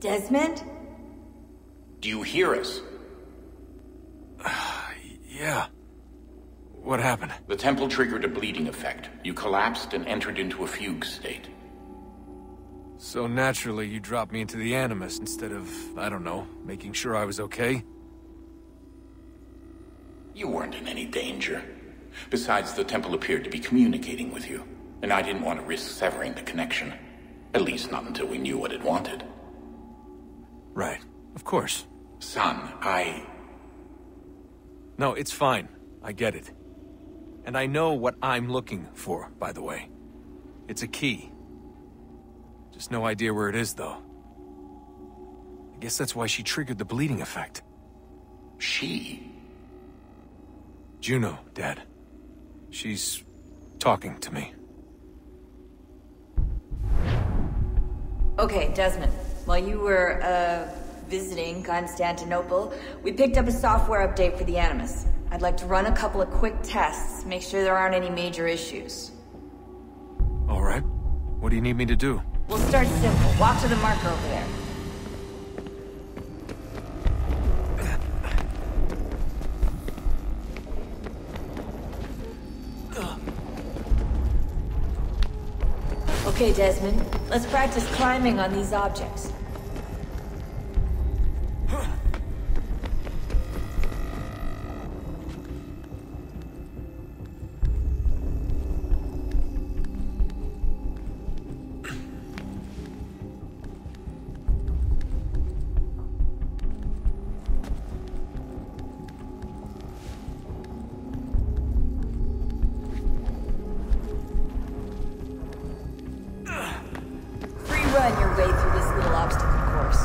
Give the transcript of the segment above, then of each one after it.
Desmond? Do you hear us? Yeah. What happened? The temple triggered a bleeding effect. You collapsed and entered into a fugue state. So naturally, you dropped me into the Animus instead of, I don't know, making sure I was okay? You weren't in any danger. Besides, the temple appeared to be communicating with you, and I didn't want to risk severing the connection. At least not until we knew what it wanted. Right. Of course. Son, No, it's fine. I get it. And I know what I'm looking for, by the way. It's a key. Just no idea where it is, though. I guess that's why she triggered the bleeding effect. She? Juno, Dad. She's talking to me. Okay, Desmond. While you were, visiting Constantinople, we picked up a software update for the Animus. I'd like to run a couple of quick tests, make sure there aren't any major issues. All right. What do you need me to do? We'll start simple. Walk to the marker over there. Okay, Desmond. Let's practice climbing on these objects. Run your way through this little obstacle course.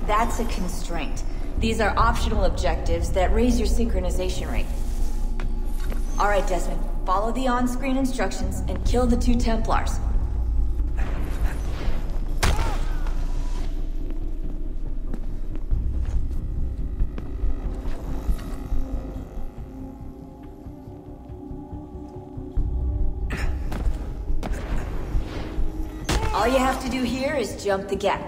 That's a constraint. These are optional objectives that raise your synchronization rate. Alright, Desmond. Follow the on-screen instructions and kill the 2 Templars. All you have to do here is jump the gap.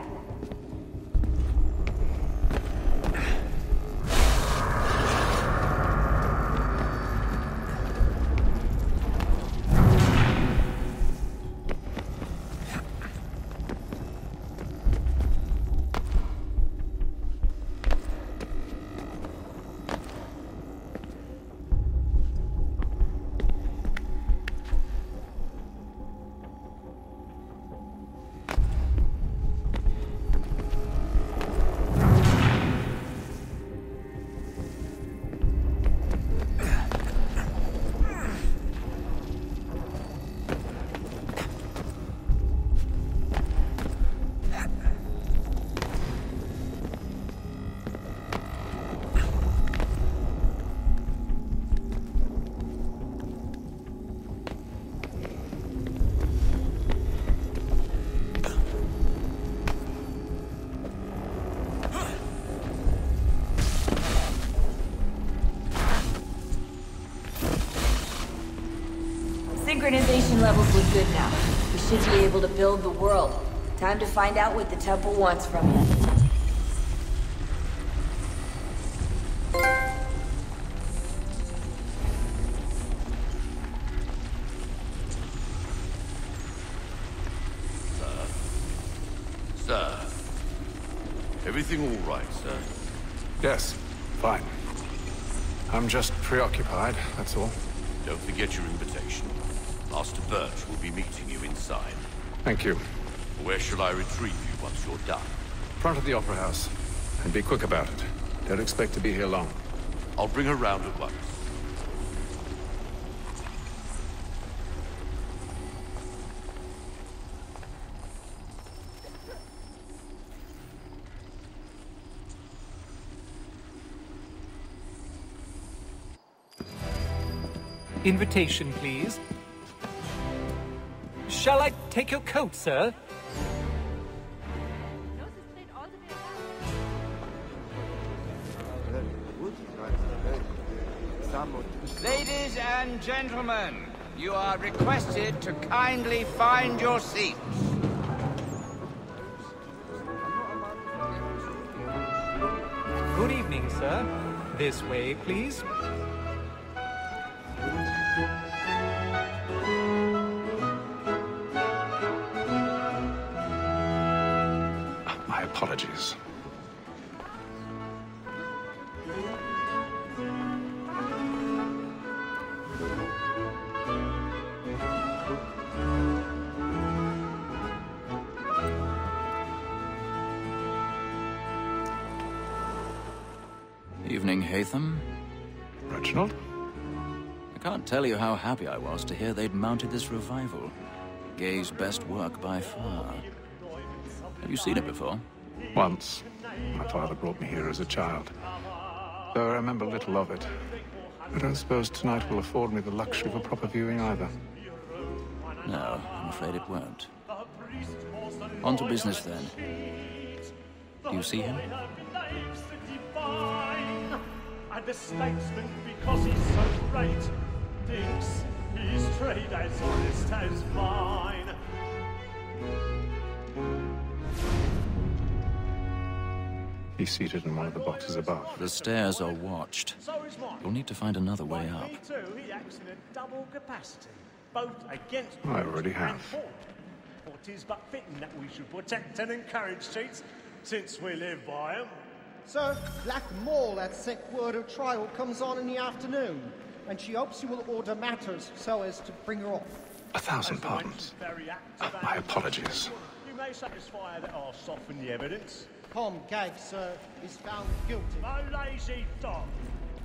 Synchronization levels look good now. We should be able to build the world. Time to find out what the temple wants from you. Sir. Everything all right, sir? Yes, fine. I'm just preoccupied, that's all. Don't forget your invitation. Master Birch will be meeting you inside. Thank you. Where shall I retrieve you once you're done? Front of the Opera House. And be quick about it. Don't expect to be here long. I'll bring her round at once. Invitation, please. Shall I take your coat, sir? Ladies and gentlemen, you are requested to kindly find your seats. Good evening, sir. This way, please. My apologies. Evening, Haytham. Reginald? I can't tell you how happy I was to hear they'd mounted this revival. Gay's best work by far. Have you seen it before? Once. My father brought me here as a child. Though I remember little of it. I don't suppose tonight will afford me the luxury of a proper viewing either. No, I'm afraid it won't. On to business then. Do you see him? And the statesman, because he's so great, thinks his trade as honest as mine. He's seated in one of the boxes above. The stairs are watched. So is mine. You'll need to find another way up. Me too, he acts in a double capacity, both against I already have. and for. For 'tis but fitting that we should protect and encourage cheats, since we live by 'em. Sir, Black Mole had sent word her trial comes on in the afternoon, and she hopes you will order matters so as to bring her off. 1,000 pardons. My apologies. You may satisfy that I'll soften the evidence. Tom Gag, sir, is found guilty. Oh, lazy dog.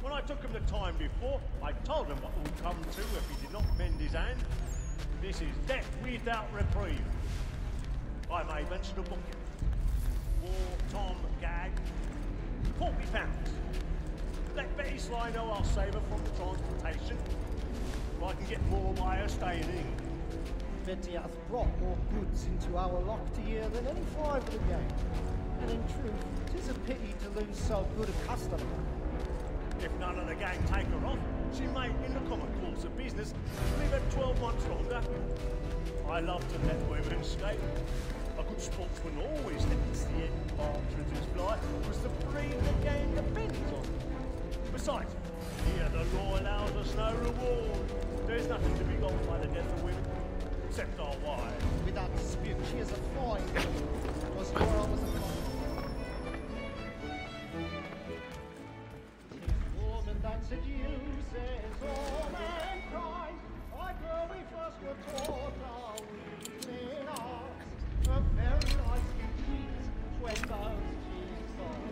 When I took him the time before, I told him what would come to if he did not bend his hand. This is death without reprieve. I may mention a booking. For Tom Gag, £40. Let Betty Sly know I'll save her from the transportation. If I can get more by her staying in. Betty hath brought more goods into our locked year than any five of the gang. And in truth, 'tis a pity to lose so good a customer. If none of the gang take her off, she may, in the common course of business, live her 12 months longer. I love to let women skate. A good sportsman always lets the end partridges fly, because the breed of the game depends on them. Besides, here the law allows us no reward. There's nothing to be got by the death of women, except our wives. Without dispute, she is a fine woman. Was your was a fine woman that seduces all mankind. Like where we first were taught our weaving arts. A very nice cheese when those cheeks on.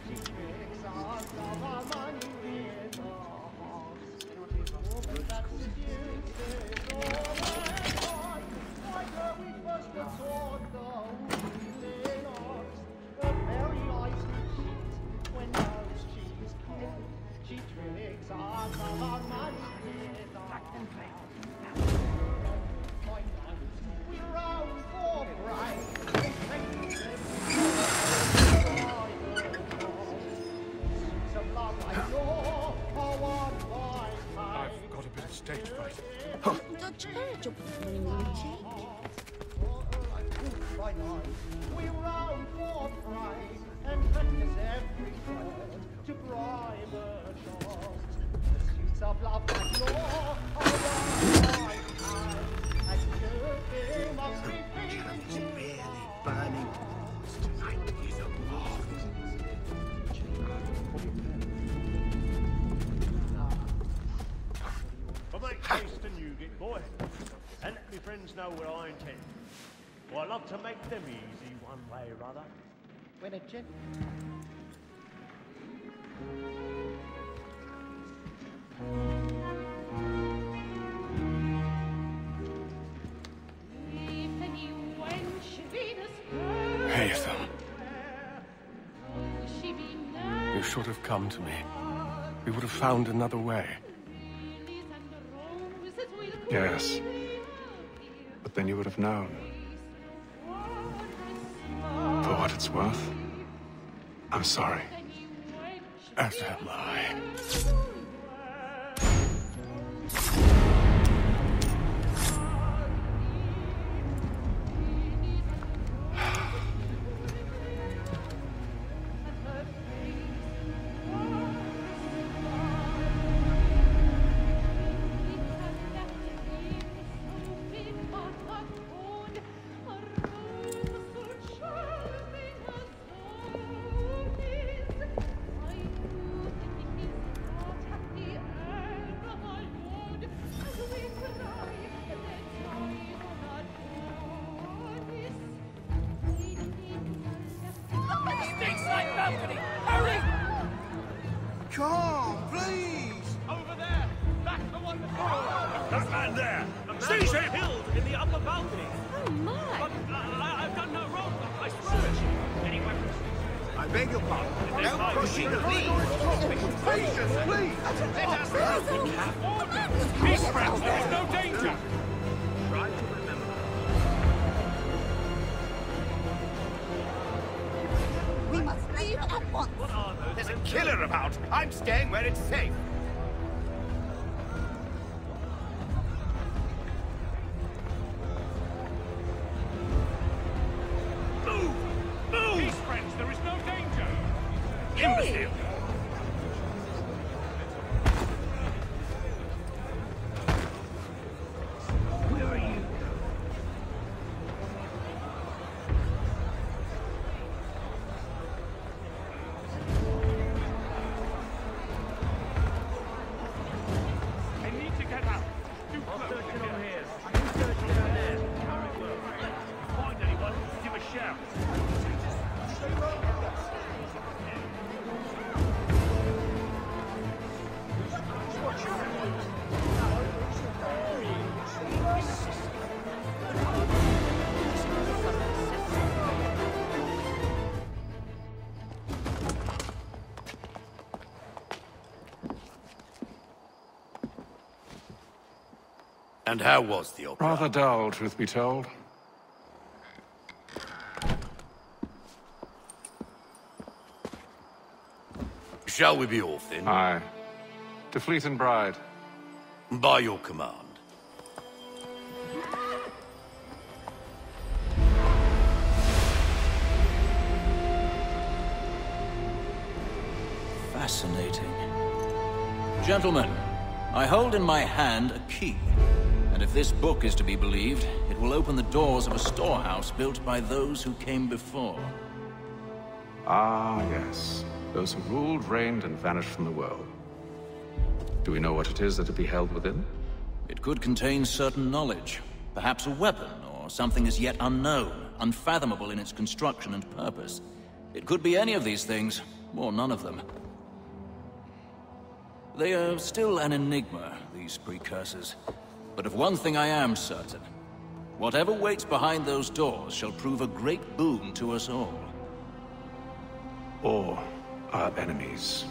She tricks us of our money with her hearts. Woman that seduces all mankind. Like where we first were taught the weaving arts. A very nice cheese when those cheeks come. She tricks us of our money with her hearts. We round for bright. I've got a bit of stage fright. We round for bright and practice every word to bribe a shot. The suits of love like law are one lifetime, and you must be feeling really burning. Tonight is a moth. But make haste and you get boy, and let me friends know what I intend. For I love to make them easy one way or other. When a gent... Haytham. You should have come to me. We would have found another way. Yes. But then you would have known. For what it's worth, I'm sorry. As am I. calm, please. Over there! That's the one that man there! Seize him! Killed in the upper balcony! Oh my! But I've done no wrong, I swear! Any weapons? I beg your pardon. Don't proceed, please. Patience, please. Let us go! Peace, friends! There is no danger! Try to remember. We must leave at once. What are those? There's a killer about. I'm staying where it's safe. Move! Move! Peace, friends! There is no danger! Imbecile! Where are you? I need to get out. Too close. I'm searching on here. I'm searching down there. Carry well. Find anyone, give a shout. And how was the opera? Rather dull, truth be told. Shall we be off then? Aye. To Fleet and Bride. By your command. Fascinating. Gentlemen, I hold in my hand a key. And if this book is to be believed, it will open the doors of a storehouse built by those who came before. Ah, yes. Those who ruled, reigned, and vanished from the world. Do we know what it is that to be held within? It could contain certain knowledge. Perhaps a weapon, or something as yet unknown, unfathomable in its construction and purpose. It could be any of these things, or none of them. They are still an enigma, these precursors. But of one thing I am certain. Whatever waits behind those doors shall prove a great boon to us all. Or our enemies,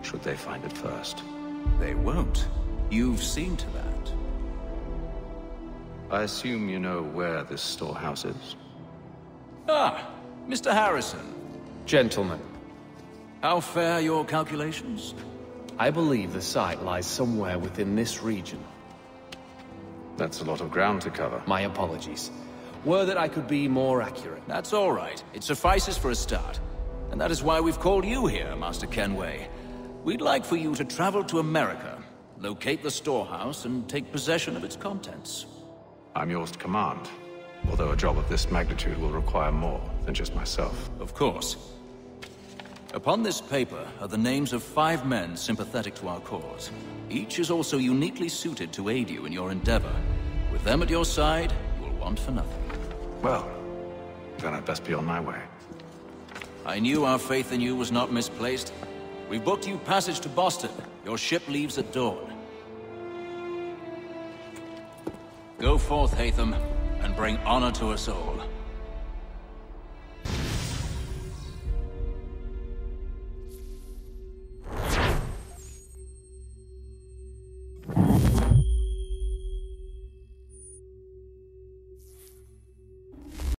should they find it first. They won't. You've seen to that. I assume you know where this storehouse is? Ah, Mr. Harrison. Gentlemen, How fare your calculations? I believe the site lies somewhere within this region. That's a lot of ground to cover. My apologies. Were that I could be more accurate. That's all right. It suffices for a start. And that is why we've called you here, Master Kenway. We'd like for you to travel to America, locate the storehouse, and take possession of its contents. I'm yours to command, although a job of this magnitude will require more than just myself. Of course. Upon this paper are the names of 5 men sympathetic to our cause. Each is also uniquely suited to aid you in your endeavor. With them at your side, you will want for nothing. Well, then I'd best be on my way. I knew our faith in you was not misplaced. We've booked you passage to Boston. Your ship leaves at dawn. Go forth, Hatham, and bring honor to us all.